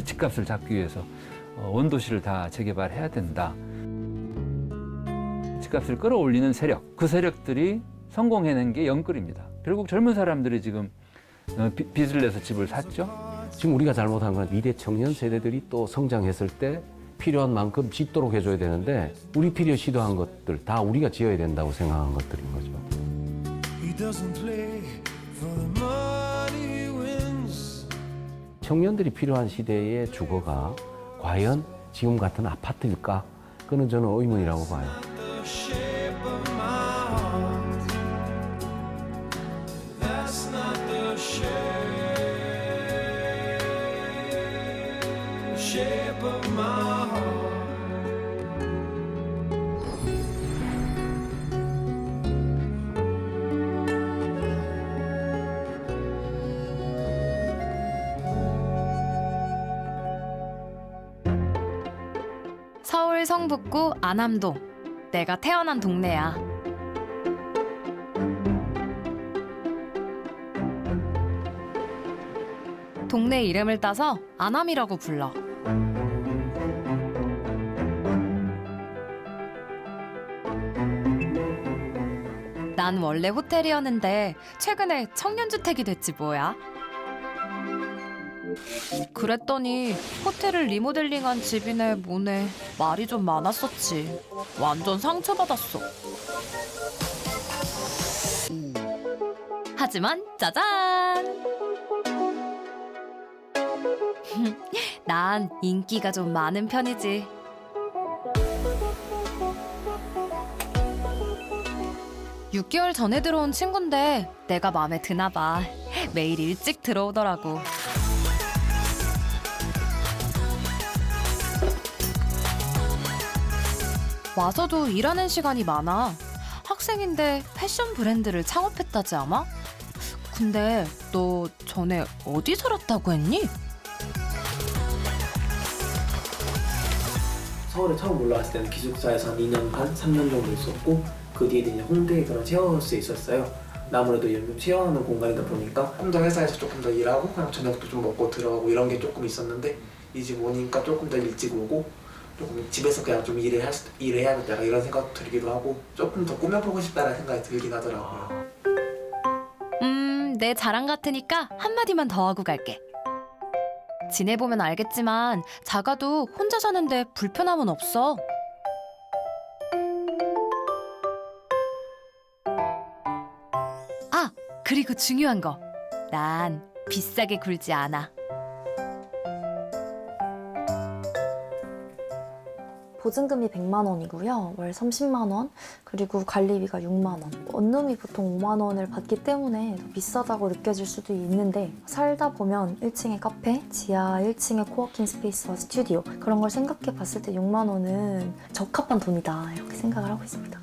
집값을 잡기 위해서 원도시를 다 재개발해야 된다. 집값을 끌어올리는 세력, 그 세력들이 성공해낸 게 영끌입니다. 결국 젊은 사람들이 지금 빚을 내서 집을 샀죠. 지금 우리가 잘못한 건 미래 청년 세대들이 또 성장했을 때 필요한 만큼 짓도록 해줘야 되는데 우리 필요 시도한 것들 다 우리가 지어야 된다고 생각한 것들인 거죠. 청년들이 필요한 시대의 주거가 과연 지금 같은 아파트일까? 그건 저는 의문이라고 봐요. 서울 성북구 안암동. 내가 태어난 동네야. 동네 이름을 따서 안암이라고 불러. 난 원래 호텔이었는데 최근에 청년주택이 됐지 뭐야. 그랬더니 호텔을 리모델링한 집이네 뭐네 말이 좀 많았었지. 완전 상처받았어. 하지만 짜잔! 난 인기가 좀 많은 편이지. (6개월) 전에 들어온 친구인데 내가 마음에 드나 봐. 매일 일찍 들어오더라고. 와서도 일하는 시간이 많아. 학생인데 패션 브랜드를 창업했다지 아마? 근데 너 전에 어디 살았다고 했니? 서울에 처음 올라왔을 때는 기숙사에서 한 2년 반, 3년 정도 있었고 그 뒤에 이제 홍대에 그런 쉐어하우스에 있었어요. 아무래도 요즘 쉐어하는 공간이다 보니까 좀 더 회사에서 조금 더 일하고 그냥 저녁도 좀 먹고 들어가고 이런 게 조금 있었는데 이 집 오니까 조금 더 일찍 오고 조금 집에서 그냥 좀 일해야겠다 이런 생각도 들기도 하고 조금 더 꾸며보고 싶다는 생각이 들긴 하더라고요. 내 자랑 같으니까 한마디만 더 하고 갈게. 지내보면 알겠지만 작아도 혼자 사는데 불편함은 없어. 아, 그리고 중요한 거. 난 비싸게 굴지 않아. 보증금이 100만 원이고요. 월 30만 원, 그리고 관리비가 6만 원. 원룸이 보통 5만 원을 받기 때문에 더 비싸다고 느껴질 수도 있는데 살다 보면 1층에 카페, 지하 1층에 코워킹 스페이스와 스튜디오 그런 걸 생각해 봤을 때 6만 원은 적합한 돈이다 이렇게 생각을 하고 있습니다.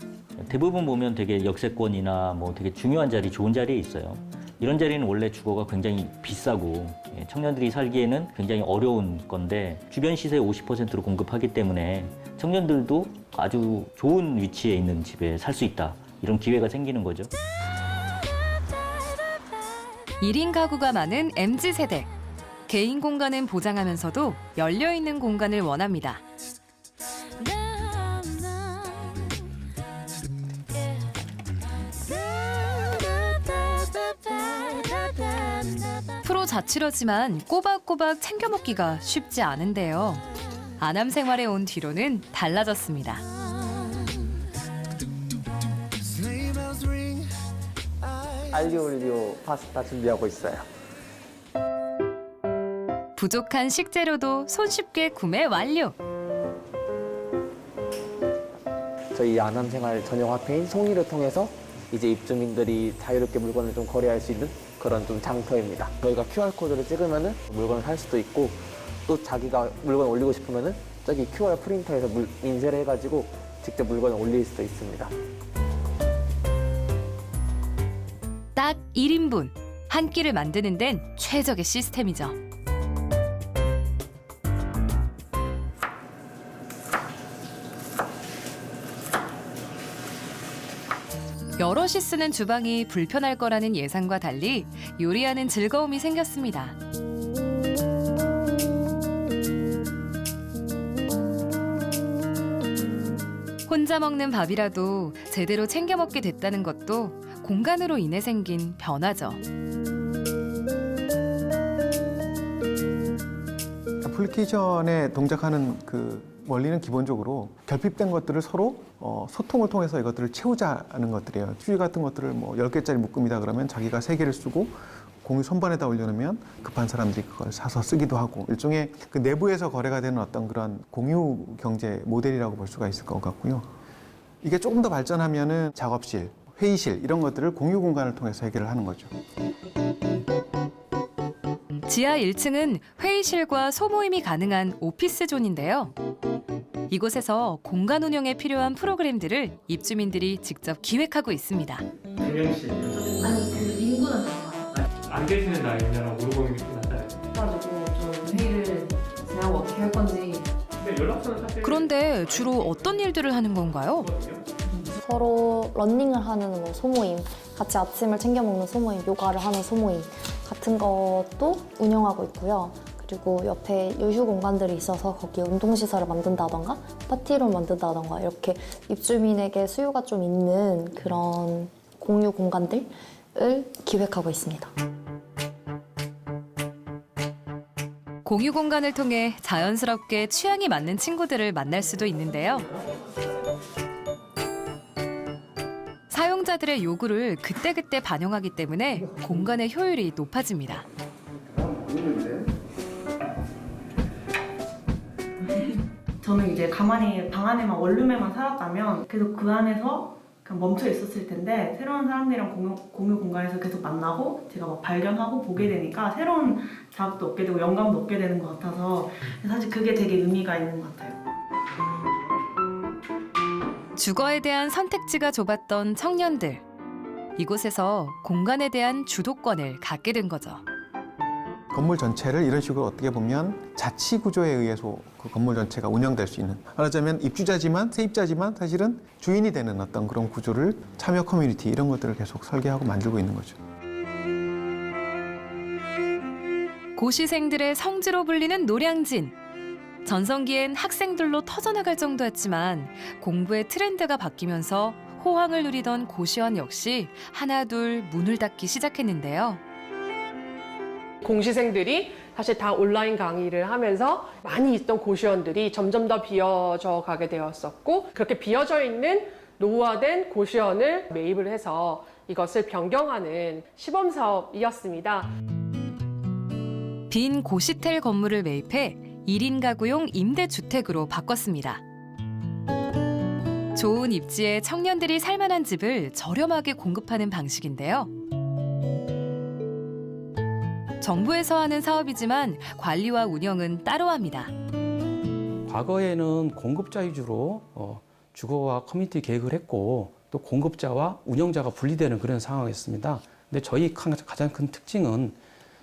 대부분 보면 되게 역세권이나 뭐 되게 중요한 자리, 좋은 자리에 있어요. 이런 자리는 원래 주거가 굉장히 비싸고 청년들이 살기에는 굉장히 어려운 건데 주변 시세의 50%로 공급하기 때문에 청년들도 아주 좋은 위치에 있는 집에 살 수 있다. 이런 기회가 생기는 거죠. 1인 가구가 많은 MZ세대. 개인 공간은 보장하면서도 열려있는 공간을 원합니다. 프로 자취러지만 꼬박꼬박 챙겨 먹기가 쉽지 않은데요. 안암 생활에 온 뒤로는 달라졌습니다. 알리올리오 파스타 준비하고 있어요. 부족한 식재료도 손쉽게 구매 완료. 저희 안암생활 전용 화폐인 송이를 통해서 이제 입주민들이 자유롭게 물건을 좀 거래할 수 있는 그런 좀 장터입니다. 저희가 QR코드를 찍으면은 물건을 살 수도 있고 또 자기가 물건을 올리고 싶으면은 저기 QR 프린터에서 인쇄를 해가지고 직접 물건을 올릴 수도 있습니다. 딱 1인분. 한 끼를 만드는 데는 최적의 시스템이죠. 여럿이 쓰는 주방이 불편할 거라는 예상과 달리 요리하는 즐거움이 생겼습니다. 혼자 먹는 밥이라도 제대로 챙겨 먹게 됐다는 것도 공간으로 인해 생긴 변화죠. 애플리케이션에 동작하는 그 원리는 기본적으로 결핍된 것들을 서로 소통을 통해서 이것들을 채우자는 것들이에요. 휴지 같은 것들을 뭐 10개짜리 묶음이다 그러면 자기가 3개를 쓰고 공유 선반에다 올려놓으면 급한 사람들이 그걸 사서 쓰기도 하고 일종의 그 내부에서 거래가 되는 어떤 그런 공유 경제 모델이라고 볼 수가 있을 것 같고요. 이게 조금 더 발전하면은 작업실, 회의실 이런 것들을 공유 공간을 통해서 해결을 하는 거죠. 지하 1층은 회의실과 소모임이 가능한 오피스 존인데요. 이곳에서 공간 운영에 필요한 프로그램들을 입주민들이 직접 기획하고 있습니다. 경영실 아니 그 인구는 안 계시는 나이냐랑 물어보는 게 낫잖아요. 가지고 좀 회의를 진행하고 어떻게 할 건지. 근데 연락처는 사실 그런데 주로 어떤 일들을 하는 건가요? 서로 러닝을 하는 뭐 소모임, 같이 아침을 챙겨 먹는 소모임, 요가를 하는 소모임 같은 것도 운영하고 있고요. 그리고 옆에 유휴 공간들이 있어서 거기에 운동시설을 만든다던가 파티룸 만든다던가 이렇게 입주민에게 수요가 좀 있는 그런 공유 공간들을 기획하고 있습니다. 공유 공간을 통해 자연스럽게 취향이 맞는 친구들을 만날 수도 있는데요. 사용자들의 요구를 그때그때 반영하기 때문에 공간의 효율이 높아집니다. 저는 이제 가만히 방 안에만 원룸에만 살았다면 계속 그 안에서 그냥 멈춰 있었을 텐데 새로운 사람들이랑 공유 공간에서 계속 만나고 제가 막 발견하고 보게 되니까 새로운 자극도 얻게 되고 영감도 얻게 되는 것 같아서 사실 그게 되게 의미가 있는 것 같아요. 주거에 대한 선택지가 좁았던 청년들. 이곳에서 공간에 대한 주도권을 갖게 된 거죠. 건물 전체를 이런 식으로 어떻게 보면 자치 구조에 의해서 그 건물 전체가 운영될 수 있는, 말하자면 입주자지만 세입자지만 사실은 주인이 되는 어떤 그런 구조를 참여 커뮤니티 이런 것들을 계속 설계하고 만들고 있는 거죠. 고시생들의 성지로 불리는 노량진. 전성기엔 학생들로 터져나갈 정도였지만 공부의 트렌드가 바뀌면서 호황을 누리던 고시원 역시 하나둘 문을 닫기 시작했는데요. 공시생들이 사실 다 온라인 강의를 하면서 많이 있던 고시원들이 점점 더 비어져 가게 되었었고, 그렇게 비어져 있는 노후화된 고시원을 매입을 해서 이것을 변경하는 시범 사업이었습니다. 빈 고시텔 건물을 매입해 1인 가구용 임대주택으로 바꿨습니다. 좋은 입지에 청년들이 살만한 집을 저렴하게 공급하는 방식인데요. 정부에서 하는 사업이지만 관리와 운영은 따로 합니다. 과거에는 공급자 위주로 주거와 커뮤니티 계획을 했고 또 공급자와 운영자가 분리되는 그런 상황이었습니다. 근데 저희 가장 큰 특징은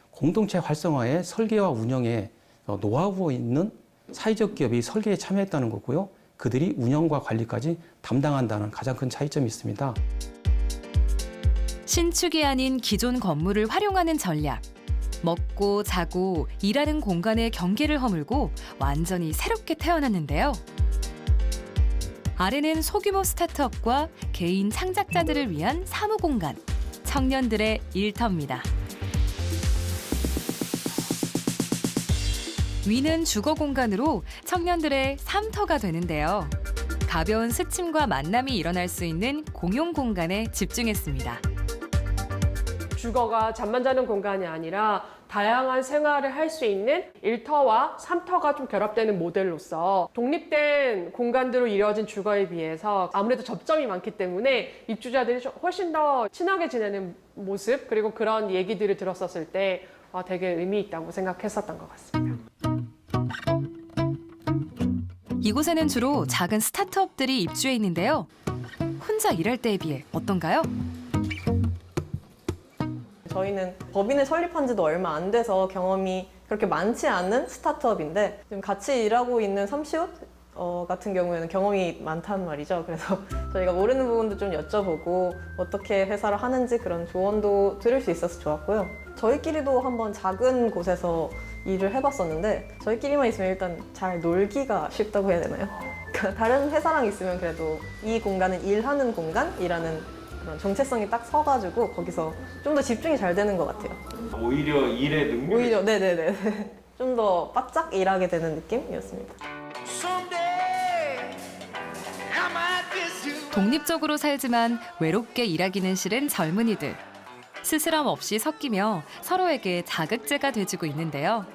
공동체 활성화에 설계와 운영에 노하우 있는 사회적 기업이 설계에 참여했다는 거고요. 그들이 운영과 관리까지 담당한다는 가장 큰 차이점이 있습니다. 신축이 아닌 기존 건물을 활용하는 전략. 먹고 자고 일하는 공간의 경계를 허물고 완전히 새롭게 태어났는데요. 아래는 소규모 스타트업과 개인 창작자들을 위한 사무공간, 청년들의 일터입니다. 위는 주거 공간으로 청년들의 삶터가 되는데요. 가벼운 스침과 만남이 일어날 수 있는 공용 공간에 집중했습니다. 주거가 잠만 자는 공간이 아니라 다양한 생활을 할 수 있는 일터와 삶터가 좀 결합되는 모델로서 독립된 공간들로 이루어진 주거에 비해서 아무래도 접점이 많기 때문에 입주자들이 훨씬 더 친하게 지내는 모습, 그리고 그런 얘기들을 들었었을 때 되게 의미 있다고 생각했었던 것 같습니다. 이곳에는 주로 작은 스타트업들이 입주해 있는데요. 혼자 일할 때에 비해 어떤가요? 저희는 법인을 설립한 지도 얼마 안 돼서 경험이 그렇게 많지 않은 스타트업인데 지금 같이 일하고 있는 삼시옷 같은 경우에는 경험이 많단 말이죠. 그래서 저희가 모르는 부분도 좀 여쭤보고 어떻게 회사를 하는지 그런 조언도 들을 수 있어서 좋았고요. 저희끼리도 한번 작은 곳에서 일을 해봤었는데 저희끼리만 있으면 일단 잘 놀기가 쉽다고 해야 되나요? 다른 회사랑 있으면 그래도 이 공간은 일하는 공간이라는 그런 정체성이 딱 서가지고 거기서 좀 더 집중이 잘 되는 것 같아요. 오히려 일의 능률이 오히려 네네네 좀 더 바짝 일하게 되는 느낌이었습니다. 독립적으로 살지만 외롭게 일하기는 싫은 젊은이들. 스스럼 없이 섞이며 서로에게 자극제가 돼주고 있는데요.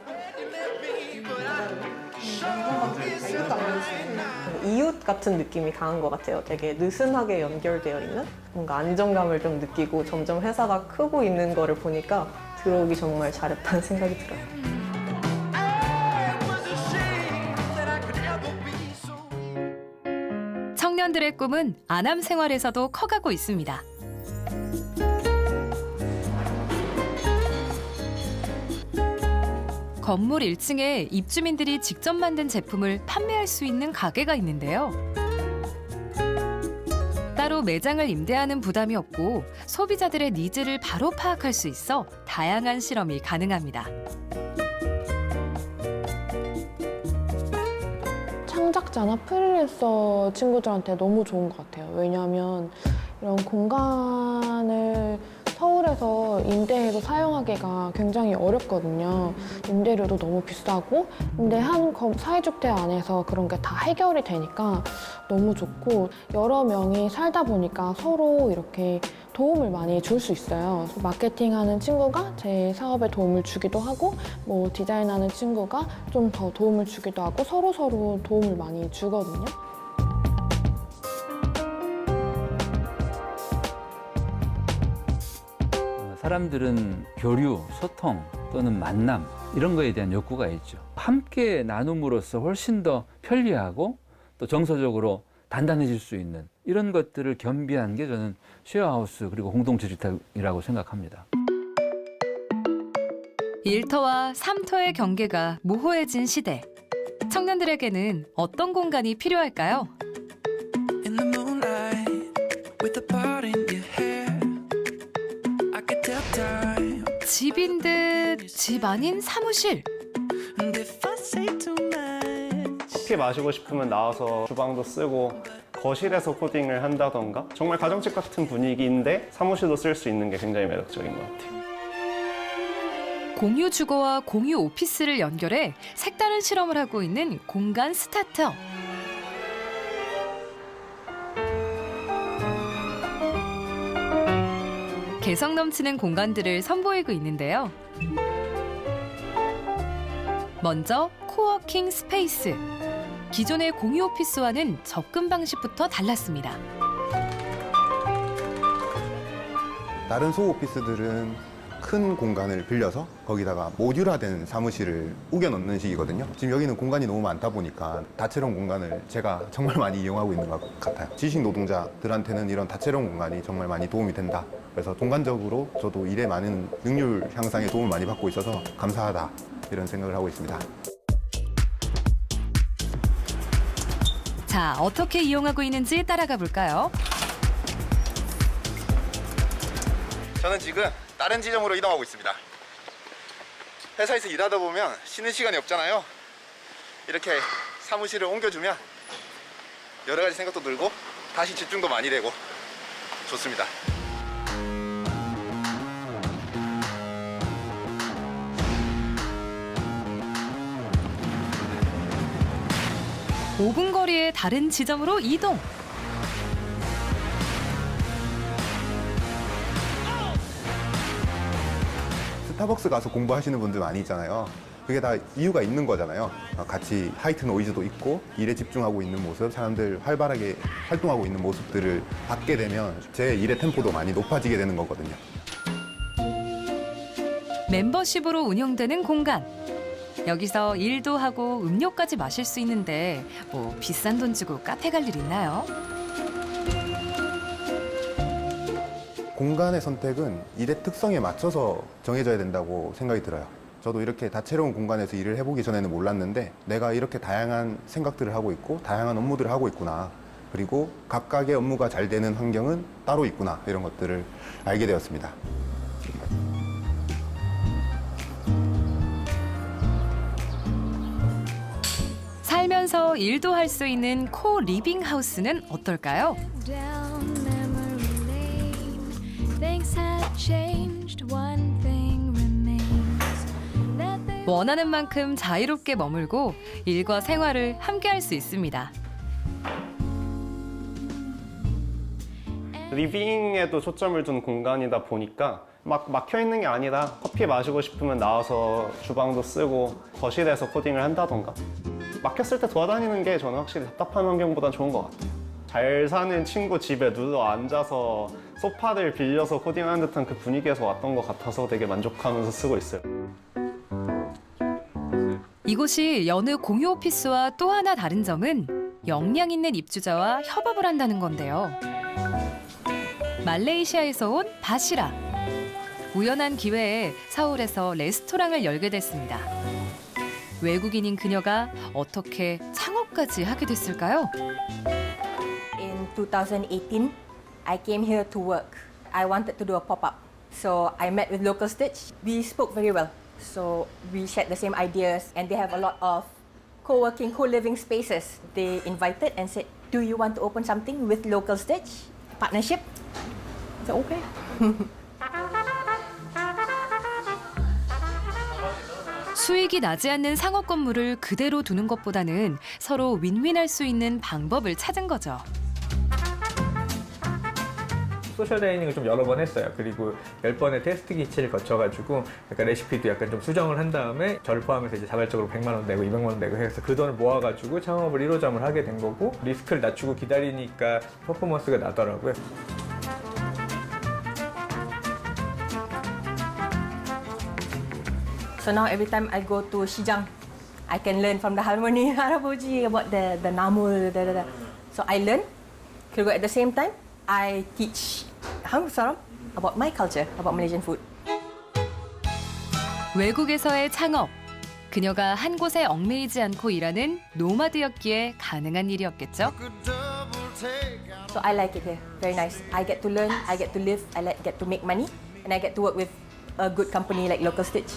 이웃 같은 느낌이 강한 것 같아요. 되게 느슨하게 연결되어 있는 뭔가 안정감을 좀 느끼고 점점 회사가 크고 있는 거를 보니까 들어오기 정말 잘했다는 생각이 들어요. 청년들의 꿈은 아남 생활에서도 커가고 있습니다. 건물 1층에 입주민들이 직접 만든 제품을 판매할 수 있는 가게가 있는데요. 따로 매장을 임대하는 부담이 없고 소비자들의 니즈를 바로 파악할 수 있어 다양한 실험이 가능합니다. 창작자나 프리랜서 친구들한테 너무 좋은 것 같아요. 왜냐하면 이런 공간을 서울에서 임대해서 사용하기가 굉장히 어렵거든요. 임대료도 너무 비싸고, 근데 한 사회주택 안에서 그런 게 다 해결이 되니까 너무 좋고, 여러 명이 살다 보니까 서로 이렇게 도움을 많이 줄 수 있어요. 마케팅하는 친구가 제 사업에 도움을 주기도 하고, 뭐 디자인하는 친구가 좀 더 도움을 주기도 하고, 서로 도움을 많이 주거든요. 사람들은 교류, 소통 또는 만남 이런 거에 대한 욕구가 있죠. 함께 나눔으로써 훨씬 더 편리하고 또 정서적으로 단단해질 수 있는 이런 것들을 겸비한 게 저는 쉐어하우스 그리고 공동체 주택이라고 생각합니다. 일터와 삼터의 경계가 모호해진 시대. 청년들에게는 어떤 공간이 필요할까요? 집인 듯 집 아닌 사무실. 커피 마시고 싶으면 나와서 주방도 쓰고 거실에서 코딩을 한다던가 정말 가정집 같은 분위기인데 사무실도 쓸 수 있는 게 굉장히 매력적인 것 같아요. 공유 주거와 공유 오피스를 연결해 색다른 실험을 하고 있는 공간 스타트업. 개성 넘치는 공간들을 선보이고 있는데요. 먼저 코워킹 스페이스. 기존의 공유 오피스와는 접근 방식부터 달랐습니다. 다른 소오피스들은 큰 공간을 빌려서 거기다가 모듈화된 사무실을 우겨 넣는 식이거든요. 지금 여기는 공간이 너무 많다 보니까 다채로운 공간을 제가 정말 많이 이용하고 있는 것 같아요. 지식 노동자들한테는 이런 다채로운 공간이 정말 많이 도움이 된다. 그래서 동반적으로 저도 일에 많은 능률 향상에 도움을 많이 받고 있어서 감사하다 이런 생각을 하고 있습니다. 자, 어떻게 이용하고 있는지 따라가 볼까요? 저는 지금 다른 지점으로 이동하고 있습니다. 회사에서 일하다 보면 쉬는 시간이 없잖아요. 이렇게 사무실을 옮겨주면 여러 가지 생각도 들고 다시 집중도 많이 되고 좋습니다. 5분 거리의 다른 지점으로 이동. 스타벅스 가서 공부하시는 분들 많이 있잖아요. 그게 다 이유가 있는 거잖아요. 같이 하이트 노이즈도 있고 일에 집중하고 있는 모습, 사람들 활발하게 활동하고 있는 모습들을 받게 되면 제 일의 템포도 많이 높아지게 되는 거거든요. 멤버십으로 운영되는 공간. 여기서 일도 하고 음료까지 마실 수 있는데 뭐 비싼 돈 주고 카페 갈 일 있나요? 공간의 선택은 일의 특성에 맞춰서 정해져야 된다고 생각이 들어요. 저도 이렇게 다채로운 공간에서 일을 해보기 전에는 몰랐는데 내가 이렇게 다양한 생각들을 하고 있고 다양한 업무들을 하고 있구나. 그리고 각각의 업무가 잘 되는 환경은 따로 있구나. 이런 것들을 알게 되었습니다. 쉬면서 일도 할 수 있는 코 리빙 하우스는 어떨까요? 원하는 만큼 자유롭게 머물고 일과 생활을 함께 할 수 있습니다. 리빙에도 초점을 둔 공간이다 보니까 막 막혀 있는 게 아니라 커피 마시고 싶으면 나와서 주방도 쓰고 거실에서 코딩을 한다던가 막혔을 때 돌아다니는 게 저는 확실히 답답한 환경보다 좋은 것 같아요. 잘 사는 친구 집에 눌러 앉아서 소파를 빌려서 코딩하는 듯한 그 분위기에서 왔던 것 같아서 되게 만족하면서 쓰고 있어요. 이곳이 여느 공유 오피스와 또 하나 다른 점은 역량 있는 입주자와 협업을 한다는 건데요. 말레이시아에서 온 바시라. 우연한 기회에 서울에서 레스토랑을 열게 됐습니다. 외국인인 그녀가 어떻게 창업까지 하게 됐을까요? In 2018, I came here to work. I wanted to do a pop-up. So I met with Local Stitch. We spoke very well. So we shared the same ideas and they have a lot of co-working, co-living spaces. They invited and said, do you want to open something with Local Stitch? Partnership? I said, okay. 수익이 나지 않는 상업 건물을 그대로 두는 것보다는 서로 윈윈할 수 있는 방법을 찾은 거죠. 소셜 다이닝을 좀 여러 번 했어요. 그리고 10번의 테스트 기치를 거쳐가지고 약간 레시피도 약간 좀 수정을 한 다음에 저를 포함해서 이제 자발적으로 100만 원 내고 200만 원 내고 해서 그 돈을 모아가지고 창업을 1호점을 하게 된 거고 리스크를 낮추고 기다리니까 퍼포먼스가 나더라고요. So now every time I go to Xijang, I can learn from the Harmony Haraboji about the Namul. So I learn. Kirigo at the same time, I teach 한국 사람 about my culture, about Malaysian food. 외국에서의 창업. 그녀가 한 곳에 얽매이지 않고 일하는 노마드였기에 가능한 일이었겠죠. So I like it here. Very nice. I get to learn, I get to live, get to make money, and I get to work with a good company like Local Stitch.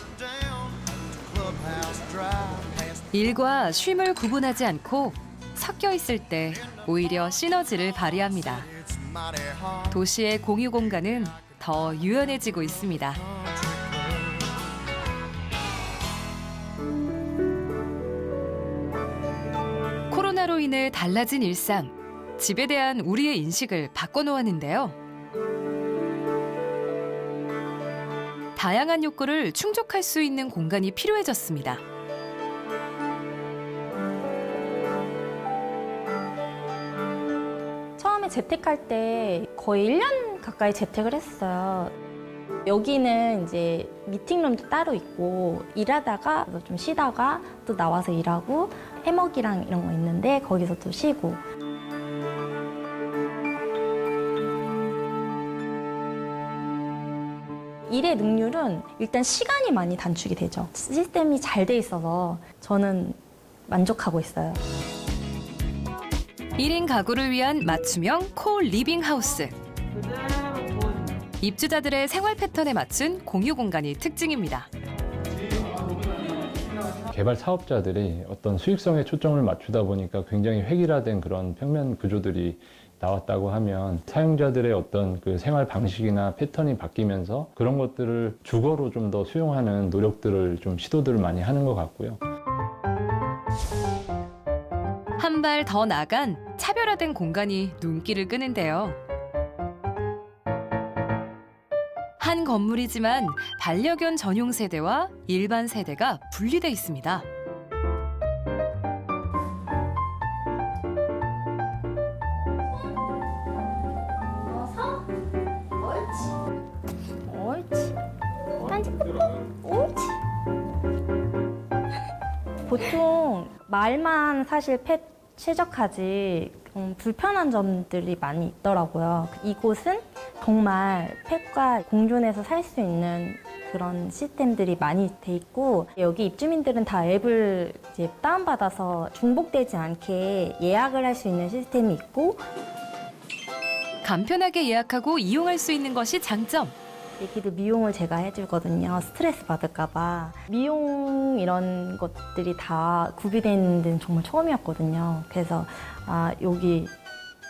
일과 쉼을 구분하지 않고 섞여 있을 때 오히려 시너지를 발휘합니다. 도시의 공유 공간은 더 유연해지고 있습니다. 코로나로 인해 달라진 일상, 집에 대한 우리의 인식을 바꿔놓았는데요. 다양한 욕구를 충족할 수 있는 공간이 필요해졌습니다. 처음에 재택할 때 거의 1년 가까이 재택을 했어요. 여기는 이제 미팅룸도 따로 있고 일하다가 좀 쉬다가 또 나와서 일하고 해먹이랑 이런 거 있는데 거기서 또 쉬고. 일의 능률은 일단 시간이 많이 단축이 되죠. 시스템이 잘 돼 있어서 저는 만족하고 있어요. 1인 가구를 위한 맞춤형 코 리빙 하우스. 입주자들의 생활 패턴에 맞춘 공유 공간이 특징입니다. 개발 사업자들이 어떤 수익성에 초점을 맞추다 보니까 굉장히 획일화된 그런 평면 구조들이 나왔다고 하면 사용자들의 어떤 그 생활 방식이나 패턴이 바뀌면서 그런 것들을 주거로 좀 더 수용하는 노력들을 좀 시도들을 많이 하는 것 같고요. 한 발 더 나간 차별화된 공간이 눈길을 끄는데요. 한 건물이지만 반려견 전용 세대와 일반 세대가 분리돼 있습니다. 옳지. 옳지. 보통 말만 사실 펫 최적화지 불편한 점들이 많이 있더라고요. 이곳은 정말 펫과 공존해서 살 수 있는 그런 시스템들이 많이 돼 있고 여기 입주민들은 다 앱을 이제 다운받아서 중복되지 않게 예약을 할 수 있는 시스템이 있고 간편하게 예약하고 이용할 수 있는 것이 장점. 애기들 미용을 제가 해주거든요. 스트레스 받을까봐. 미용 이런 것들이 다 구비되어 있는 데는 정말 처음이었거든요. 그래서 아, 여기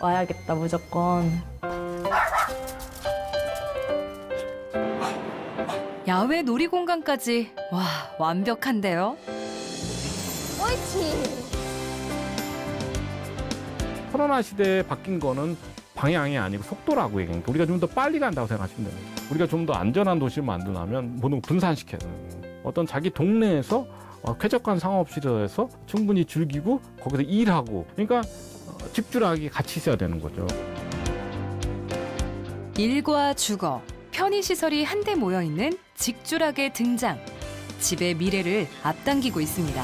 와야겠다 무조건. 야외 놀이공간까지 와 완벽한데요. 옳지. 코로나 시대에 바뀐 거는 방향이 아니고 속도라고 얘기하니까 우리가 좀 더 빨리 간다고 생각하시면 됩니다. 우리가 좀 더 안전한 도시를 만들려면 모든 걸 분산시켜야 돼요. 어떤 자기 동네에서 쾌적한 상업시설에서 충분히 즐기고 거기서 일하고 그러니까 집주락이 같이 있어야 되는 거죠. 일과 주거, 편의시설이 한데 모여있는 직주락의 등장. 집의 미래를 앞당기고 있습니다.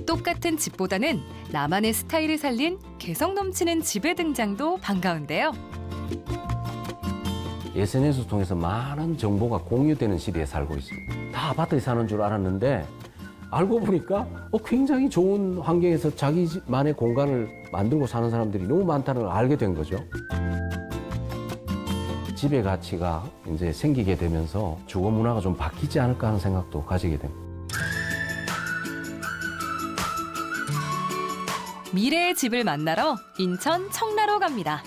똑같은 집보다는 나만의 스타일을 살린 개성 넘치는 집의 등장도 반가운데요. SNS를 통해서 많은 정보가 공유되는 시대에 살고 있습니다. 다 아파트에 사는 줄 알았는데 알고 보니까 굉장히 좋은 환경에서 자기만의 공간을 만들고 사는 사람들이 너무 많다는 걸 알게 된 거죠. 집의 가치가 이제 생기게 되면서 주거 문화가 좀 바뀌지 않을까 하는 생각도 가지게 됩니다. 미래의 집을 만나러 인천 청라로 갑니다.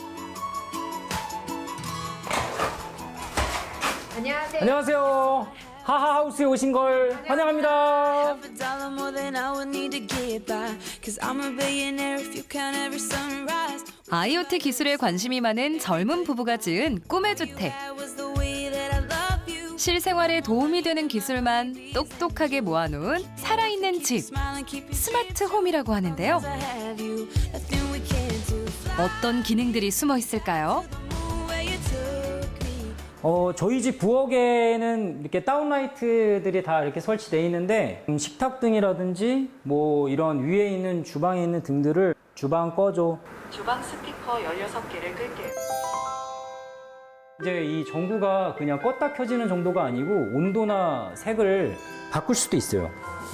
안녕하세요. 안녕하세요. 하하하우스에 오신 걸 환영합니다. IoT 기술에 관심이 많은 젊은 부부가 지은 꿈의 주택. 실생활에 도움이 되는 기술만 똑똑하게 모아놓은 살아있는 집. 스마트 홈이라고 하는데요. 어떤 기능들이 숨어 있을까요? 저희 집 부엌에는 이렇게 다운라이트들이 다 이렇게 설치되어 있는데 식탁 등이라든지 뭐 이런 위에 있는 주방에 있는 등들을 주방 꺼줘. 주방 스피커 16개를 끌게요. 이제 이 전구가 그냥 껐다 켜지는 정도가 아니고 온도나 색을 바꿀 수도 있어요.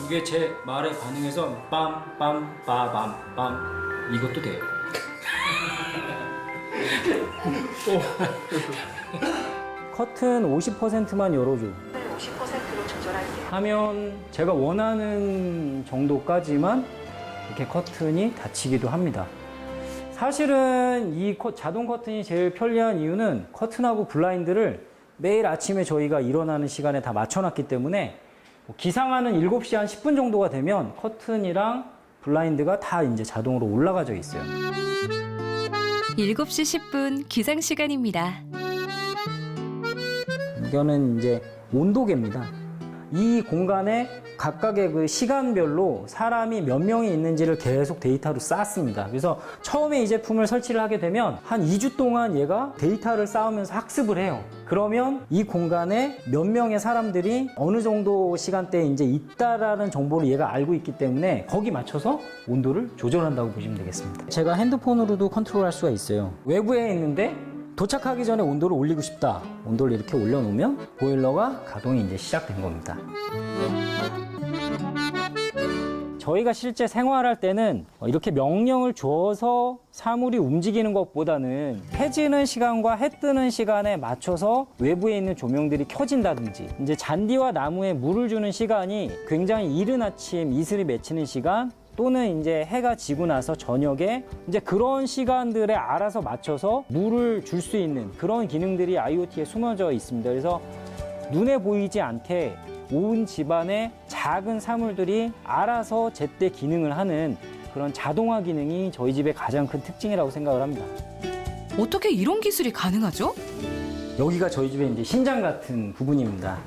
이게 제 말에 반응해서 빰빰 빠밤 빰 이것도 돼요. 커튼 50%만 열어줘. 50%로 조절할게요. 하면 제가 원하는 정도까지만 이렇게 커튼이 닫히기도 합니다. 사실은 이 자동 커튼이 제일 편리한 이유는 커튼하고 블라인드를 매일 아침에 저희가 일어나는 시간에 다 맞춰놨기 때문에 기상하는 7시 한 10분 정도가 되면 커튼이랑 블라인드가 다 이제 자동으로 올라가져 있어요. 7시 10분 기상 시간입니다. 이거는 이제 온도계입니다. 이 공간에 각각의 그 시간별로 사람이 몇 명이 있는지를 계속 데이터로 쌓습니다. 그래서 처음에 이 제품을 설치를 하게 되면 한 2주 동안 얘가 데이터를 쌓으면서 학습을 해요. 그러면 이 공간에 몇 명의 사람들이 어느 정도 시간대에 이제 있다라는 정보를 얘가 알고 있기 때문에 거기 맞춰서 온도를 조절한다고 보시면 되겠습니다. 제가 핸드폰으로도 컨트롤할 수가 있어요. 외부에 있는데 도착하기 전에 온도를 올리고 싶다. 온도를 이렇게 올려놓으면 보일러가 가동이 이제 시작된 겁니다. 저희가 실제 생활할 때는 이렇게 명령을 줘서 사물이 움직이는 것보다는 해 지는 시간과 해 뜨는 시간에 맞춰서 외부에 있는 조명들이 켜진다든지 이제 잔디와 나무에 물을 주는 시간이 굉장히 이른 아침 이슬이 맺히는 시간 또는 이제 해가 지고 나서 저녁에 이제 그런 시간들에 알아서 맞춰서 물을 줄 수 있는 그런 기능들이 IoT에 숨어져 있습니다. 그래서 눈에 보이지 않게 온 집안의 작은 사물들이 알아서 제때 기능을 하는 그런 자동화 기능이 저희 집의 가장 큰 특징이라고 생각을 합니다. 어떻게 이런 기술이 가능하죠? 여기가 저희 집의 이제 심장 같은 부분입니다.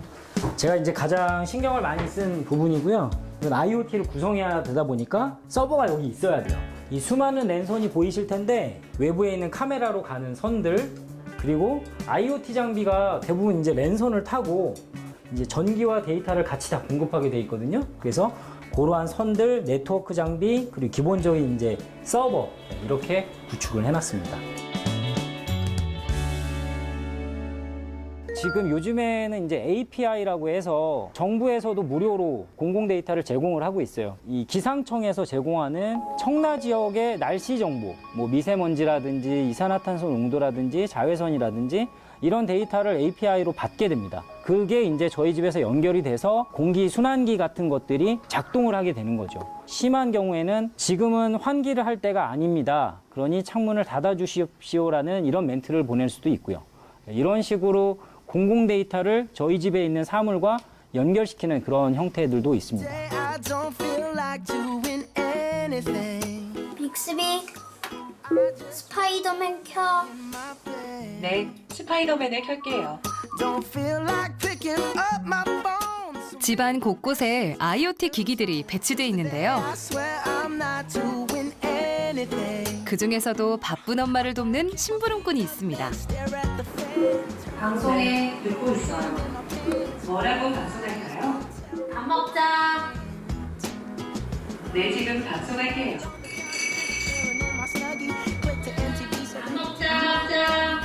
제가 이제 가장 신경을 많이 쓴 부분이고요. 이건 IoT를 구성해야 되다 보니까 서버가 여기 있어야 돼요. 이 수많은 랜선이 보이실 텐데 외부에 있는 카메라로 가는 선들 그리고 IoT 장비가 대부분 이제 랜선을 타고 이제 전기와 데이터를 같이 다 공급하게 돼 있거든요. 그래서 그러한 선들, 네트워크 장비 그리고 기본적인 이제 서버 이렇게 구축을 해놨습니다. 지금 요즘에는 이제 API라고 해서 정부에서도 무료로 공공 데이터를 제공을 하고 있어요. 이 기상청에서 제공하는 청라 지역의 날씨 정보, 뭐 미세먼지라든지 이산화탄소 농도라든지 자외선이라든지 이런 데이터를 API로 받게 됩니다. 그게 이제 저희 집에서 연결이 돼서 공기 순환기 같은 것들이 작동을 하게 되는 거죠. 심한 경우에는 지금은 환기를 할 때가 아닙니다. 그러니 창문을 닫아주십시오라는 이런 멘트를 보낼 수도 있고요. 이런 식으로 공공 데이터를 저희 집에 있는 사물과 연결시키는 그런 형태들도 있습니다. 빅스비, 스파이더맨 켜. 네, 스파이더맨을 켤게요. 집안 곳곳에 IoT 기기들이 배치돼 있는데요. 그 중에서도 바쁜 엄마를 돕는 심부름꾼이 있습니다. 방송에 듣고 있어요. 뭐라고 방송할까요? 밥 먹자. 네, 지금 방송할게요. 밥 먹자.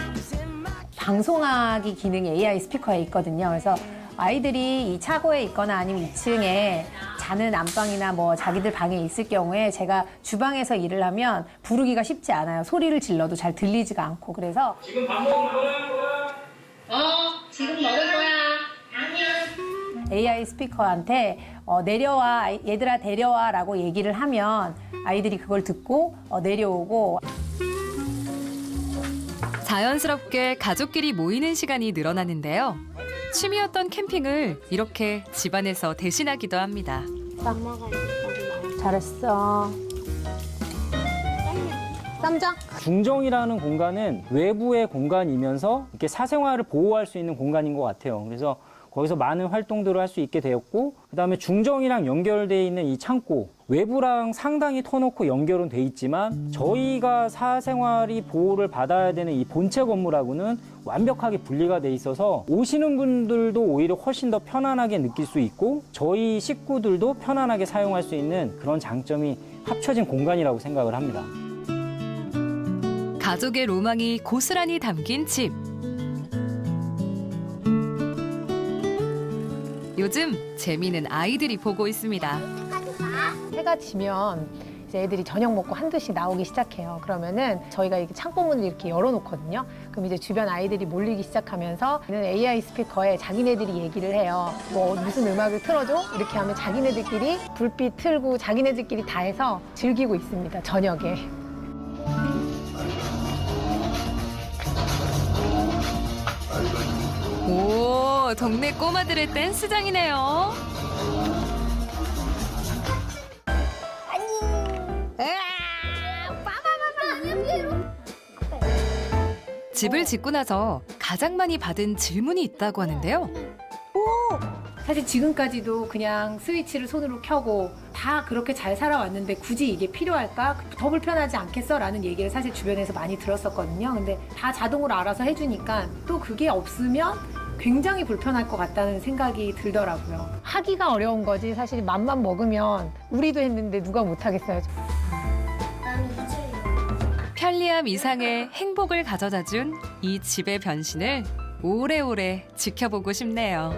방송하기 기능이 AI 스피커에 있거든요. 그래서 아이들이 이 차고에 있거나 아니면 2층에 자는 안방이나 뭐 자기들 방에 있을 경우에 제가 주방에서 일을 하면 부르기가 쉽지 않아요. 소리를 질러도 잘 들리지가 않고. 그래서 지금 밥 먹는 거야? 지금 먹을 거야. 아니야. AI 스피커한테 내려와, 얘들아 데려와 라고 얘기를 하면 아이들이 그걸 듣고 내려오고. 자연스럽게 가족끼리 모이는 시간이 늘어나는데요. 취미였던 캠핑을 이렇게 집안에서 대신하기도 합니다. 잘했어. 쌈장. 중정이라는 공간은 외부의 공간이면서 이렇게 사생활을 보호할 수 있는 공간인 것 같아요. 그래서 거기서 많은 활동들을 할 수 있게 되었고, 그다음에 중정이랑 연결되어 있는 이 창고, 외부랑 상당히 터놓고 연결은 돼 있지만 저희가 사생활이 보호를 받아야 되는 이 본체 건물하고는 완벽하게 분리가 돼 있어서 오시는 분들도 오히려 훨씬 더 편안하게 느낄 수 있고 저희 식구들도 편안하게 사용할 수 있는 그런 장점이 합쳐진 공간이라고 생각을 합니다. 가족의 로망이 고스란히 담긴 집. 요즘 재미는 아이들이 보고 있습니다. 해가 지면 이제 애들이 저녁 먹고 한두씩 나오기 시작해요. 그러면은 저희가 이렇게 창고문을 이렇게 열어놓거든요. 그럼 이제 주변 아이들이 몰리기 시작하면서 AI 스피커에 자기네들이 얘기를 해요. 뭐 무슨 음악을 틀어줘? 이렇게 하면 자기네들끼리 불빛 틀고 자기네들끼리 다 해서 즐기고 있습니다. 저녁에. 오, 동네 꼬마들의 댄스장이네요. 집을 짓고 나서 가장 많이 받은 질문이 있다고 하는데요. 사실 지금까지도 그냥 스위치를 손으로 켜고 다 그렇게 잘 살아왔는데 굳이 이게 필요할까? 더 불편하지 않겠어? 라는 얘기를 사실 주변에서 많이 들었었거든요. 근데 다 자동으로 알아서 해주니까 또 그게 없으면 굉장히 불편할 것 같다는 생각이 들더라고요. 하기가 어려운 거지 사실 맘만 먹으면 우리도 했는데 누가 못하겠어요. 편리함 이상의 행복을 가져다준 이 집의 변신을 오래오래 지켜보고 싶네요.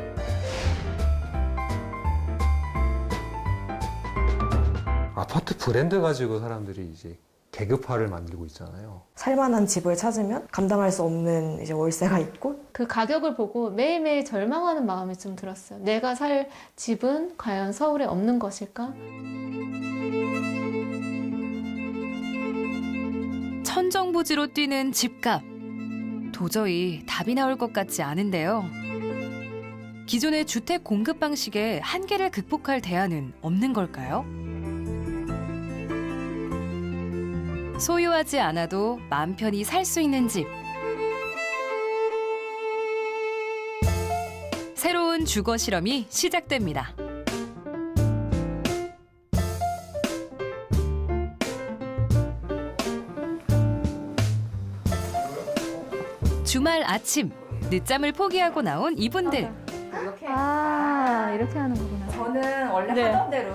아파트 브랜드 가지고 사람들이 이제 계급화를 만들고 있잖아요. 살만한 집을 찾으면 감당할 수 없는 이제 월세가 있고 그 가격을 보고 매일매일 절망하는 마음이 좀 들었어요. 내가 살 집은 과연 서울에 없는 것일까? 천정부지로 뛰는 집값. 도저히 답이 나올 것 같지 않은데요. 기존의 주택 공급 방식의 한계를 극복할 대안은 없는 걸까요? 소유하지 않아도 마음 편히 살 수 있는 집. 새로운 주거 실험이 시작됩니다. 주말 아침, 늦잠을 포기하고 나온 이분들. 이렇게 하는 거구나. 저는 원래 하던 대로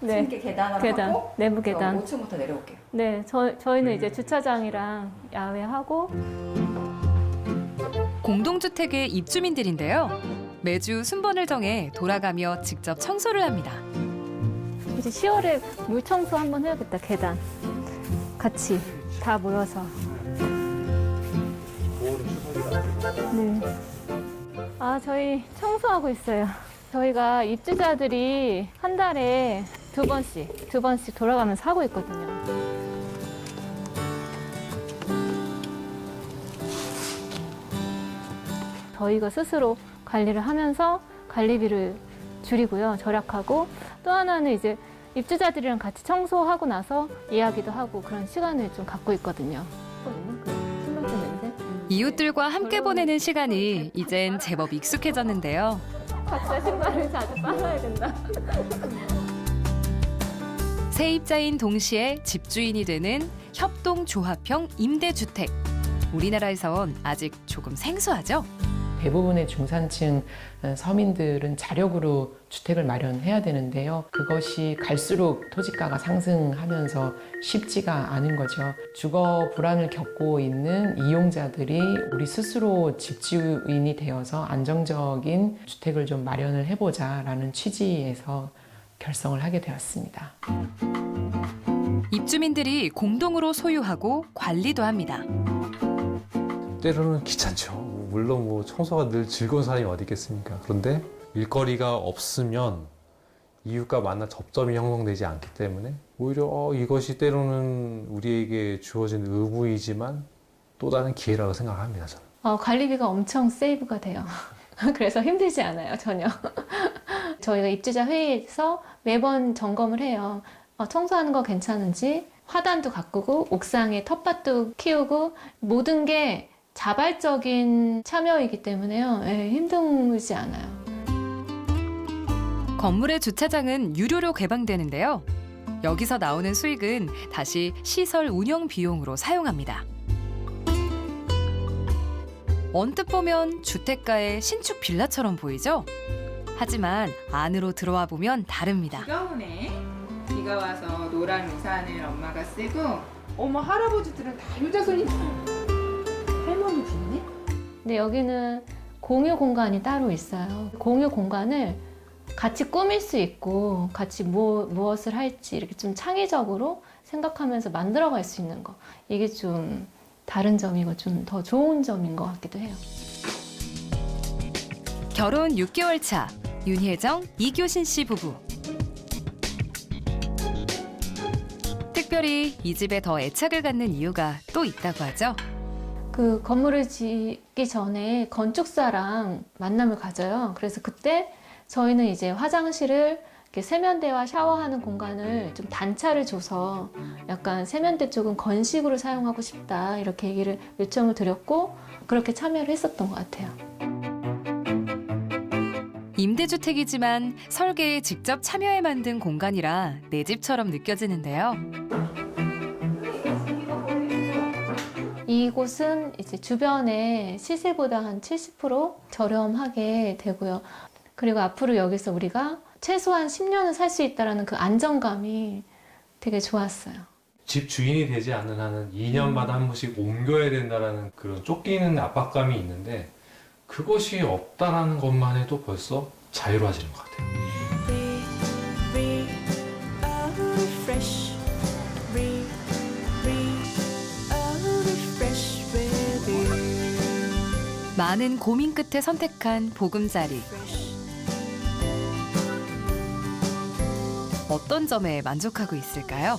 이렇게 계단을 하고 내부 계단. 5층부터 내려올게요. 네, 저희는 이제 주차장이랑 야외하고 공동주택의 입주민들인데요. 매주 순번을 정해 돌아가며 직접 청소를 합니다. 이제 10월에 물 청소 한번 해야겠다. 계단 같이 다 모여서. 네. 아, 저희 청소하고 있어요. 저희가 입주자들이 한 달에 두 번씩 돌아가면서 하고 있거든요. 저희가 스스로 관리를 하면서 관리비를 줄이고요. 절약하고, 또 하나는 이제 입주자들이랑 같이 청소하고 나서 이야기도 하고 그런 시간을 좀 갖고 있거든요. 이웃들과 함께 보내는 시간이 이젠 제법 익숙해졌는데요. 각자 신발을 자주 빨아야 된다. 세입자인 동시에 집주인이 되는 협동조합형 임대주택. 우리나라에선 아직 조금 생소하죠? 대부분의 중산층 서민들은 자력으로 주택을 마련해야 되는데요. 그것이 갈수록 토지가가 상승하면서 쉽지가 않은 거죠. 주거 불안을 겪고 있는 이용자들이 우리 스스로 집주인이 되어서 안정적인 주택을 좀 마련을 해보자라는 취지에서 결성을 하게 되었습니다. 입주민들이 공동으로 소유하고 관리도 합니다. 때로는 귀찮죠. 물론 뭐 청소가 늘 즐거운 사람이 어디 있겠습니까? 그런데 일거리가 없으면 이웃과 만나 접점이 형성되지 않기 때문에 오히려 이것이 때로는 우리에게 주어진 의무이지만 또 다른 기회라고 생각합니다, 저는. 관리비가 엄청 세이브가 돼요. 그래서 힘들지 않아요, 전혀. 저희가 입주자 회의에서 매번 점검을 해요. 청소하는 거 괜찮은지, 화단도 가꾸고 옥상에 텃밭도 키우고 모든 게 자발적인 참여이기 때문에요. 힘들지 않아요. 건물의 주차장은 유료로 개방되는데요. 여기서 나오는 수익은 다시 시설 운영 비용으로 사용합니다. 언뜻 보면 주택가의 신축 빌라처럼 보이죠? 하지만 안으로 들어와 보면 다릅니다. 비가 오네. 비가 와서 노란 우산을 엄마가 쓰고 어머 할아버지들은 다 유자손이 할머니 빚네? 근데 여기는 공유 공간이 따로 있어요. 공유 공간을 같이 꾸밀 수 있고 같이 무엇을 할지 이렇게 좀 창의적으로 생각하면서 만들어갈 수 있는 거. 이게 좀 다른 점이고 좀 더 좋은 점인 것 같기도 해요. 결혼 6개월 차 윤혜정, 이교신 씨 부부. 특별히 이 집에 더 애착을 갖는 이유가 또 있다고 하죠. 그 건물을 짓기 전에 건축사랑 만남을 가져요. 그래서 그때 저희는 이제 화장실을 이렇게 세면대와 샤워하는 공간을 좀 단차를 줘서 약간 세면대 쪽은 건식으로 사용하고 싶다 이렇게 얘기를 요청을 드렸고 그렇게 참여를 했었던 것 같아요. 임대주택이지만 설계에 직접 참여해 만든 공간이라 내 집처럼 느껴지는데요. 이곳은 이제 주변에 시세보다 한 70% 저렴하게 되고요. 그리고 앞으로 여기서 우리가 최소한 10년은 살 수 있다는 그 안정감이 되게 좋았어요. 집 주인이 되지 않는 한은 2년마다 한 번씩 옮겨야 된다는 그런 쫓기는 압박감이 있는데 그것이 없다라는 것만 해도 벌써 자유로워지는 것 같아요. 많은 고민 끝에 선택한 보금자리. 어떤 점에 만족하고 있을까요?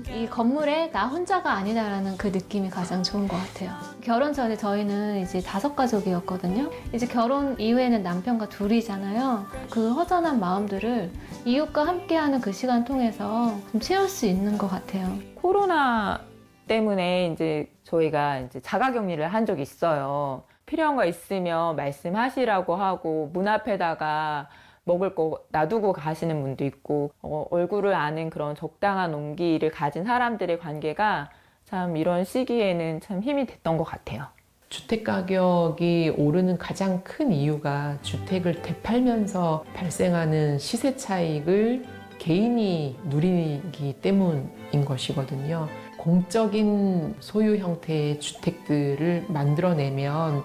이 건물에 나 혼자가 아니다라는 그 느낌이 가장 좋은 것 같아요. 결혼 전에 저희는 이제 5가족이었거든요. 이제 결혼 이후에는 남편과 둘이잖아요. 그 허전한 마음들을 이웃과 함께하는 그 시간 통해서 좀 채울 수 있는 것 같아요. 코로나 때문에 이제 저희가 이제 자가격리를 한 적이 있어요. 필요한 거 있으면 말씀하시라고 하고 문 앞에다가 먹을 거 놔두고 가시는 분도 있고 얼굴을 아는 그런 적당한 온기를 가진 사람들의 관계가 참 이런 시기에는 참 힘이 됐던 것 같아요. 주택 가격이 오르는 가장 큰 이유가 주택을 되팔면서 발생하는 시세 차익을 개인이 누리기 때문인 것이거든요. 공적인 소유 형태의 주택들을 만들어내면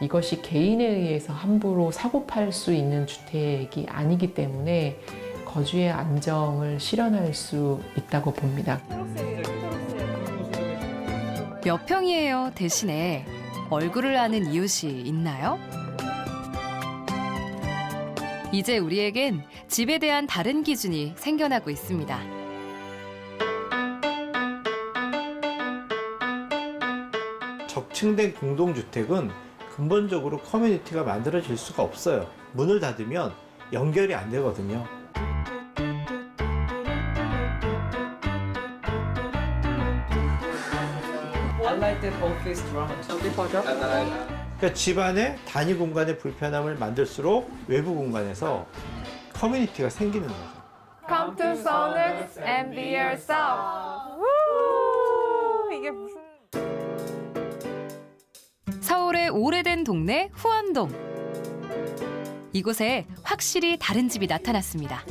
이것이 개인에 의해서 함부로 사고팔 수 있는 주택이 아니기 때문에 거주의 안정을 실현할 수 있다고 봅니다. 몇 평이에요 대신에 얼굴을 아는 이웃이 있나요? 이제 우리에겐 집에 대한 다른 기준이 생겨나고 있습니다. 적층된 공동주택은 근본적으로 커뮤니티가 만들어질 수가 없어요. 문을 닫으면 연결이 안 되거든요. 그러니까 집안의 단위 공간의 불편함을 만들수록 외부 공간에서 커뮤니티가 생기는 거죠. Come to Sonex and be yourself. 이게 무슨? 서울의 오래된 동네 후원동. 이곳에 확실히 다른 집이 나타났습니다.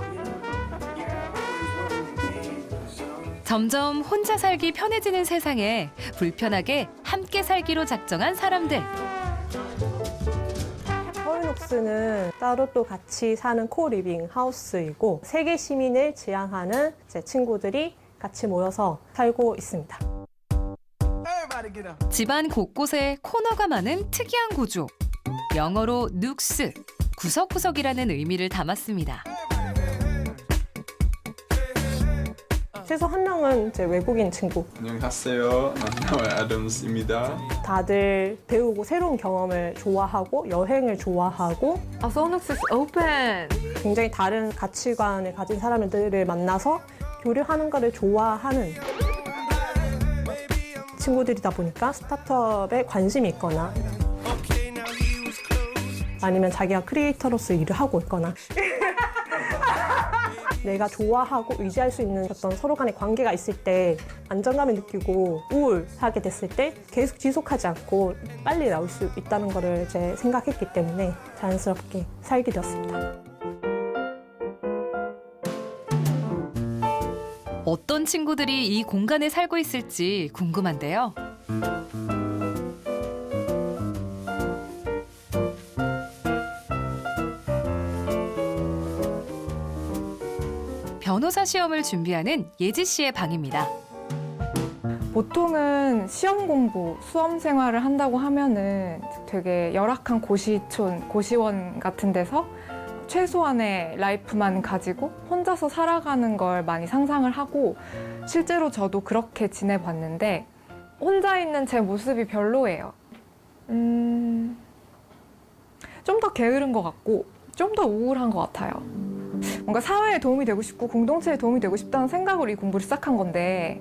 점점 혼자 살기 편해지는 세상에 불편하게 함께 살기로 작정한 사람들. 서울녹스는 따로 또 같이 사는 코리빙 하우스이고 세계 시민을 지향하는 제 친구들이 같이 모여서 살고 있습니다. 집안 곳곳에 코너가 많은 특이한 구조. 영어로 눅스, 구석구석이라는 의미를 담았습니다. 최소 한 명은 제 외국인 친구. 안녕하세요. 나와 애덤스입니다. 다들 배우고 새로운 경험을 좋아하고 여행을 좋아하고 Sonex is open. 굉장히 다른 가치관을 가진 사람들을 만나서 교류하는 것을 좋아하는 친구들이다 보니까 스타트업에 관심이 있거나 아니면 자기가 크리에이터로서 일을 하고 있거나 내가 좋아하고 의지할 수 있는 어떤 서로 간의 관계가 있을 때 안정감을 느끼고 우울하게 됐을 때 계속 지속하지 않고 빨리 나올 수 있다는 거를 이제 생각했기 때문에 자연스럽게 살게 되었습니다. 어떤 친구들이 이 공간에 살고 있을지 궁금한데요. 변호사 시험을 준비하는 예지 씨의 방입니다. 보통은 시험 공부, 수험 생활을 한다고 하면은 되게 열악한 고시촌, 고시원 같은 데서 최소한의 라이프만 가지고 혼자서 살아가는 걸 많이 상상을 하고 실제로 저도 그렇게 지내봤는데 혼자 있는 제 모습이 별로예요. 좀 더 게으른 것 같고 좀 더 우울한 것 같아요. 뭔가 사회에 도움이 되고 싶고 공동체에 도움이 되고 싶다는 생각으로 이 공부를 시작한 건데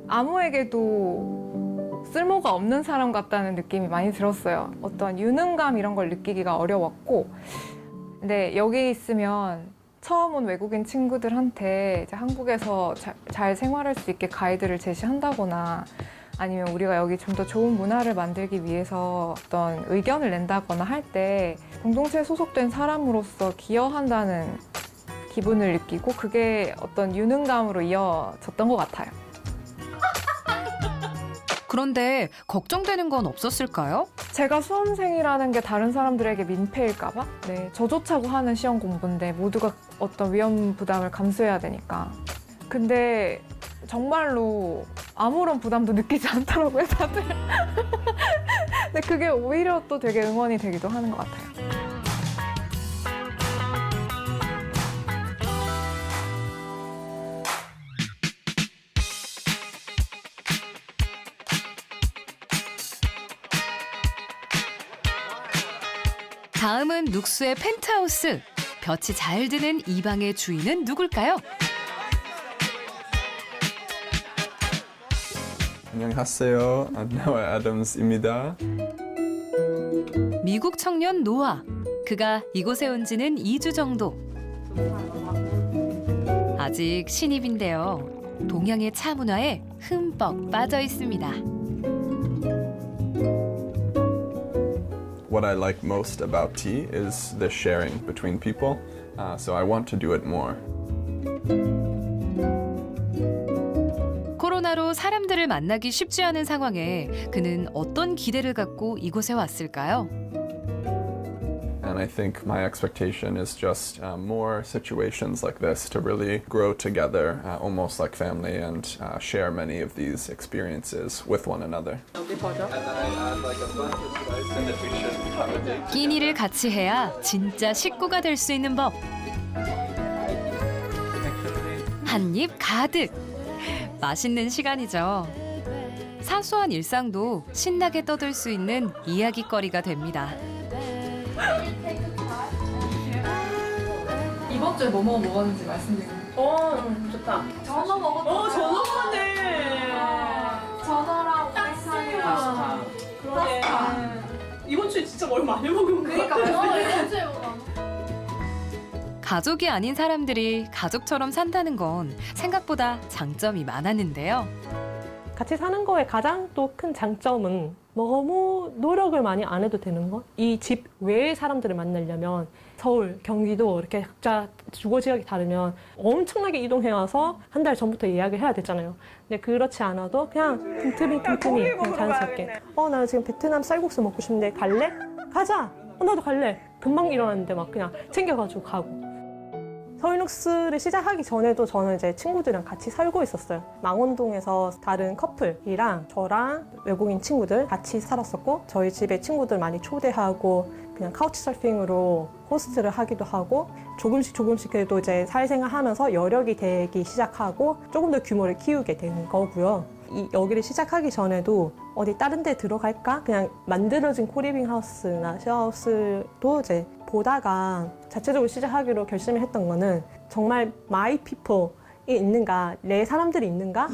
아무에게도 쓸모가 없는 사람 같다는 느낌이 많이 들었어요. 어떤 유능감 이런 걸 느끼기가 어려웠고 근데 여기 있으면 처음 온 외국인 친구들한테 이제 한국에서 잘 생활할 수 있게 가이드를 제시한다거나 아니면 우리가 여기 좀 더 좋은 문화를 만들기 위해서 어떤 의견을 낸다거나 할 때 공동체에 소속된 사람으로서 기여한다는 기분을 느끼고 그게 어떤 유능감으로 이어졌던 것 같아요. 그런데 걱정되는 건 없었을까요? 제가 수험생이라는 게 다른 사람들에게 민폐일까 봐? 네, 저조차고 하는 시험 공부인데 모두가 어떤 위험 부담을 감수해야 되니까. 근데 정말로 아무런 부담도 느끼지 않더라고요, 다들. 근데 그게 오히려 또 되게 응원이 되기도 하는 것 같아요. 다음은 눅스의 펜트하우스. 볕이 잘 드는 이 방의 주인은 누굴까요? 안녕하세요. 나와 애덤스입니다. 미국 청년 노아. 그가 이곳에 온 지는 2주 정도. 아직 신입인데요. 동양의 차 문화에 흠뻑 빠져 있습니다. What I like most about tea is the sharing between people. So I want to do it more. 하나로 사람들을 만나기 쉽지 않은 상황에 그는 어떤 기대를 갖고 이곳에 왔을까요? And I think my expectation is just more situations like this to really grow together, almost like family, and share many of these experiences with one another. 끼니를 같이 해야 진짜 식구가 될 수 있는 법. 한 입 가득. 맛있는 시간이죠. 사소한 일상도 신나게 떠들 수 있는 이야깃거리가 됩니다. 이번 주에 뭐 먹었는지 말씀드리면. 좋다. 전어 먹었어. 전어 먹었네. 전어랑 오이살이랑 그러네. 이번 주에 진짜 뭘 많이 먹은 거 그러니까 이번 주에 먹어. 가족이 아닌 사람들이 가족처럼 산다는 건 생각보다 장점이 많았는데요. 같이 사는 거의 가장 또 큰 장점은 너무 노력을 많이 안 해도 되는 것. 이 집 외의 사람들을 만나려면 서울, 경기도 이렇게 각자 주거 지역이 다르면 엄청나게 이동해 와서 한 달 전부터 예약을 해야 되잖아요. 근데 그렇지 않아도 그냥 틈틈이 그냥 자연스럽게 나 지금 베트남 쌀국수 먹고 싶은데 갈래? 가자! 나도 갈래! 금방 일어났는데 막 그냥 챙겨가지고 가고. 서울룩스를 시작하기 전에도 저는 이제 친구들이랑 같이 살고 있었어요. 망원동에서 다른 커플이랑 저랑 외국인 친구들 같이 살았었고, 저희 집에 친구들 많이 초대하고 그냥 카우치 서핑으로 호스트를 하기도 하고, 조금씩 그래도 이제 사회생활 하면서 여력이 되기 시작하고 조금 더 규모를 키우게 된 거고요. 여기를 시작하기 전에도 어디 다른 데 들어갈까? 그냥 만들어진 코리빙 하우스나 쉐어하우스도 이제 보다가 자체적으로 시작하기로 결심을 했던 거는 정말 my people이 있는가, 내 사람들이 있는가?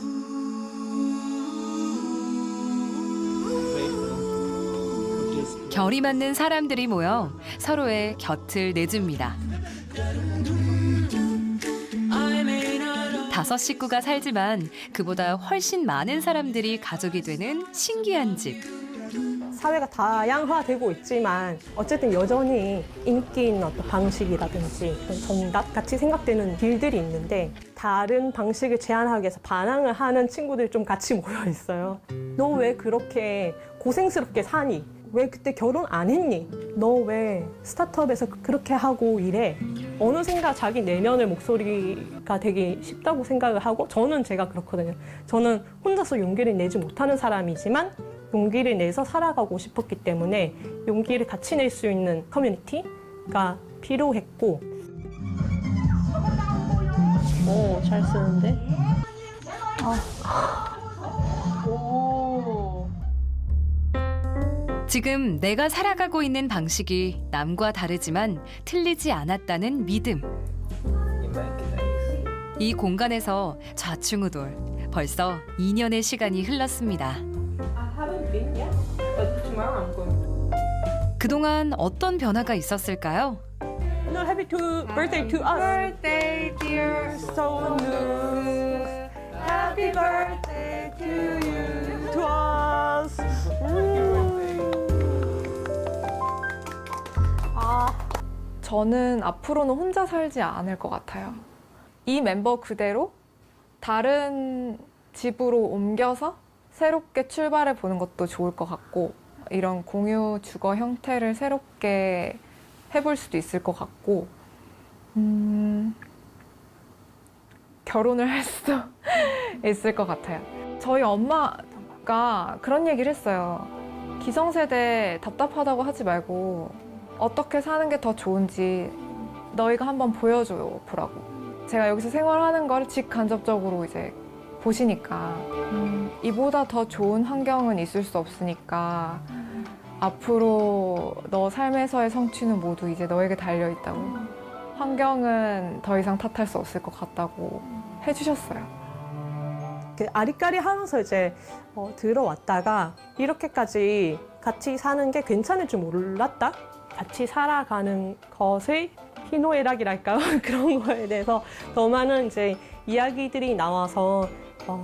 결이 맞는 사람들이 모여 서로의 곁을 내줍니다. 5 식구가 살지만 그보다 훨씬 많은 사람들이 가족이 되는 신기한 집. 사회가 다양화되고 있지만 어쨌든 여전히 인기 있는 어떤 방식이라든지 정답 같이 생각되는 길들이 있는데, 다른 방식을 제안하기 위해서 반항을 하는 친구들이 좀 같이 모여 있어요. 너 왜 그렇게 고생스럽게 사니? 왜 그때 결혼 안 했니? 너 왜 스타트업에서 그렇게 하고 이래? 어느샌가 자기 내면의 목소리가 되게 쉽다고 생각을 하고, 저는 제가 그렇거든요. 저는 혼자서 용기를 내지 못하는 사람이지만 용기를 내서 살아가고 싶었기 때문에 용기를 같이 낼 수 있는 커뮤니티가 필요했고. 오, 잘 쓰는데? 오. 지금 내가 살아가고 있는 방식이 남과 다르지만 틀리지 않았다는 믿음. 이 공간에서 좌충우돌 벌써 2년의 시간이 흘렀습니다. 그동안 어떤 변화가 있었을까요? No, happy birthday to us. Birthday, dear Sonus. Happy birthday to you, to us. 저는 앞으로는 혼자 살지 않을 것 같아요. 이 멤버 그대로 다른 집으로 옮겨서 새롭게 출발해 보는 것도 좋을 것 같고, 이런 공유 주거 형태를 새롭게 해볼 수도 있을 것 같고, 결혼을 할 수도 있을 것 같아요. 저희 엄마가 그런 얘기를 했어요. 기성세대 답답하다고 하지 말고 어떻게 사는 게 더 좋은지 너희가 한번 보여줘 보라고. 제가 여기서 생활하는 걸 직간접적으로 이제 보시니까 이보다 더 좋은 환경은 있을 수 없으니까 앞으로 너 삶에서의 성취는 모두 이제 너에게 달려있다고, 환경은 더 이상 탓할 수 없을 것 같다고 해주셨어요. 아리까리 하면서 이제 들어왔다가 이렇게까지 같이 사는 게 괜찮을 줄 몰랐다? 같이 살아가는 것의 희노애락이랄까요? 그런 거에 대해서 더 많은 이제 이야기들이 나와서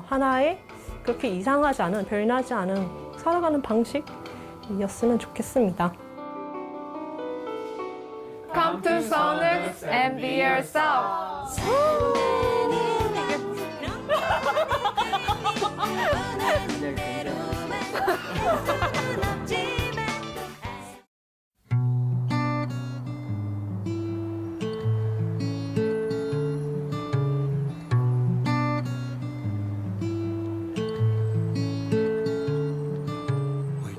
하나의 그렇게 이상하지 않은, 별나지 않은 살아가는 방식이었으면 좋겠습니다. Come to Sonus and be yourself.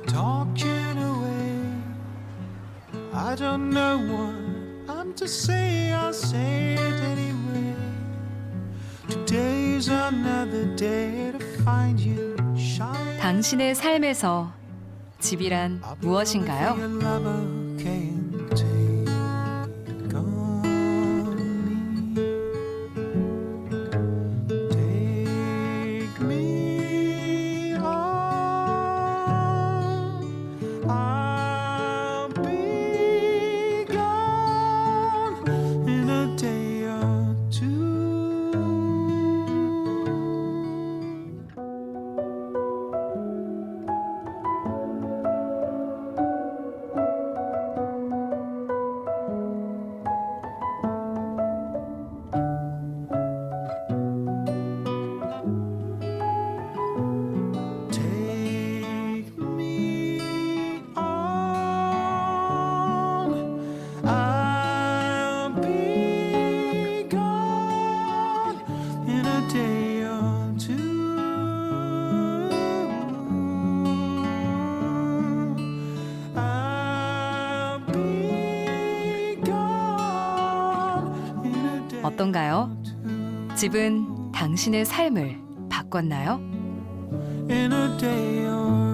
Talking away, I don't know what I'm to say, I'll say it anyway. Today's another day to find you shine. 당신의 삶에서 집이란 무엇인가요? 어떤가요? 집은 당신의 삶을 바꿨나요? In a day or